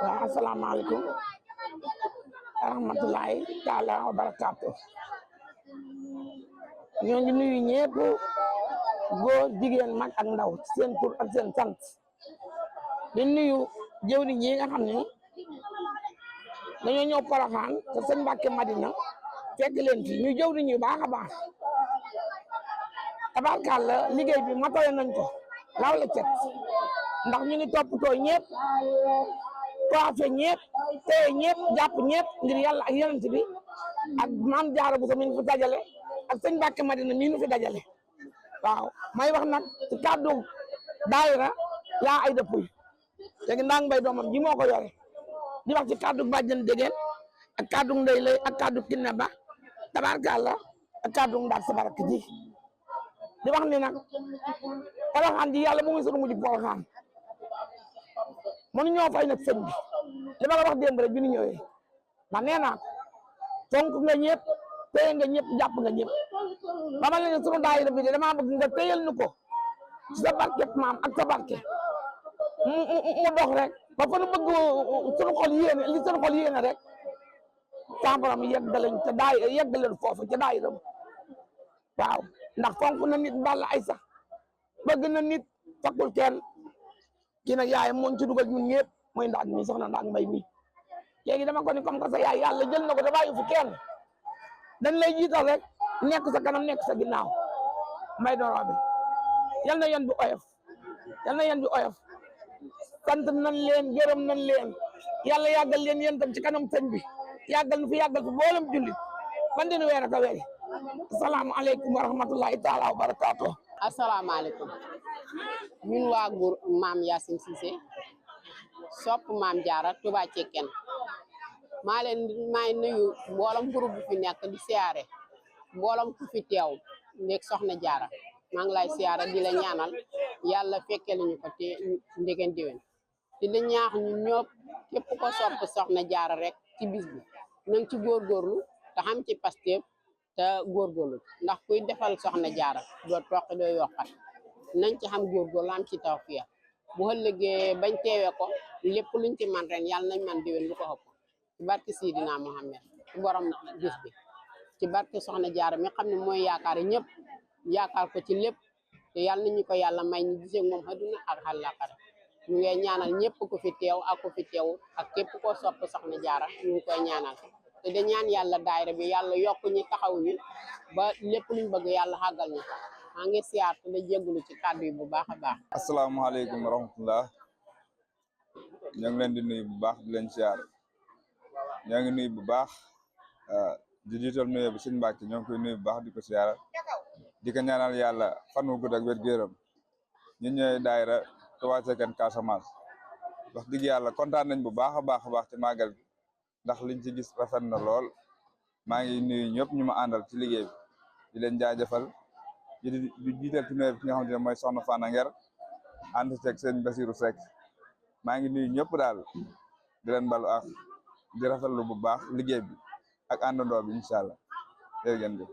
Assalamualaikum warahmatullahi taala wabarakatuh. Ñoo ngi nuyu ñepp goor jigéen mag ak ndaw seen tur ak seen sant di nuyu jëwriñ yi nga xamni dañoo ñëw Porokhane te sëñ Mbàkke Madina fekk leen fi ñu jëwriñ yu baaxa baax tabarkàlla liggéey bi matale nañ ko law la cet ndax ñu ngi toppatoo ñepp coiffé ñepp téye ñepp jàpp ñepp ngir yàlla ak yonent bi ak maam Jaara bu mi ngi fi dajale ak sëñ Mbàkke Madina mi nu fi dajale waaw may wax nag ci kàddu daayira yaa ay dëppuy léegi Ndang Mbay doomam ji moo ko yore di wax ci kàddu bàjjen dégeen ak kàddu ndey lay ak kàddu kinne ba tabarkàlla ak kàddu ndaat sa barak ji di wax ni nag Porokhane ji yàlla bu muy sunu mujj Porokhane mënu ñoo fay nag sëñ bi li ma la wax démb rek bi ñu ñëwee ndax nee naa fonk nga ñëpp téye nga ñëpp jàpp nga ñëpp ba ma leen sunu daayira bi de damaa bëgg nga téyel nu ko ci sa barke maam ak sa barke mu dox rek ba fa nu bëgg sunu xol yéene li sunu xol yéene rek tàmbaram yeggalañ te daay yeggalen foofu ca daayira waaw ndax fonk na nit Balla ay sax bëgg na nit fakkul kenn kii nag yaayam moo ci dugal ñun ñëpp mooy ndax mi soxna Ndang Mbay mi léegi dama ko ni comme que sa yaay yàlla jël na ko da bàyyi fi kenn dañ lay jiital rek nekk sa kanam nekk sa ginnaaw mbay doro bi yal na yan bi oyof yal na yan bi oyof sant nañ leen gërëm nañ leen yàlla yàggal leen yéen tam ci kanam sëñ bi yàggal nu fi yàggal fi mboolem jullit man dinu weer ak a weeri asalaamaaleykum wa rahmatullahi taala wa barakaatu. asalaamaaleykum ñun waa góor maam Yacine Cissé sopp maam Jaara Touba Cekkeen maay nuyu mboolem groupe bi fi nekk di siyaare mboolem ku fi teew nekk soxna Jaara maa ngi lay siyaare di la ñaanal yàlla fekkee lañu ko te ndegen déwén di la ñaax ñu ñëpp képp ko sopp soxna Jaara rek ci bis bi nang ci góorgóorlu te xam ci Pastef te góorgóorlu ndax kuy defal soxna Jaara doo toqi doo yokkat nañ ci xam góorgóorlu am ci tawfiya bu ëllëgee bañ teewee ko lépp luñ ci man ren yàlla nañ man déwén lu ko ëpp ci barke Sidina Mohamed ci borom bis bi ci barke soxna Jaara mi xam ne mooy yaakaar ñëpp yaakaar ko ci lépp te yàlla nañu ko yàlla may ñu gisee moom àdduna ak àllaaxira ñu ngi ñaanal ñëpp ku fi teew ak ku fi teew ak képp koo sopp soxna Jaara ñu ngi koy ñaanal te da ñaan yàlla daayira bi yàlla yokk ñi taxaw ñu ba lépp luñ bëgg yàlla xàggal ñu ko maa ngi siyaar te da jéggulu ci kàddu yi bu baax a baax. asalaamaaleykum wa rahmatullah ñoo ngi leen di nuyu bu baax di leen siyaar ñoo ngi nuyu bu baax di jiital nuyu bi sëñ Mbàkke ñoo ngi koy nuyu bu baax di ko siyaar di ko ñaanal yàlla fan wu gudd ak wér gu yaram ñun ñooy daayira Touba Cekkeen Casamance wax dëgg yàlla kontaan nañ bu baax a baax ci màggal gi ndax liñ ci gis rafet na lool maa ngi nuyu ñëpp ñu ma àndal ci liggéey bi di leen jaajëfal di jiital ci nuyu bi ki nga xamante ne mooy soxna Fana Nger ànd ceeg sëñ Basiru Seck maa ngi nuyu ñëpp daal di leen balu ak di rafetlu bu baax liggéey bi ak àndandoo bi incha allah jërëjëf.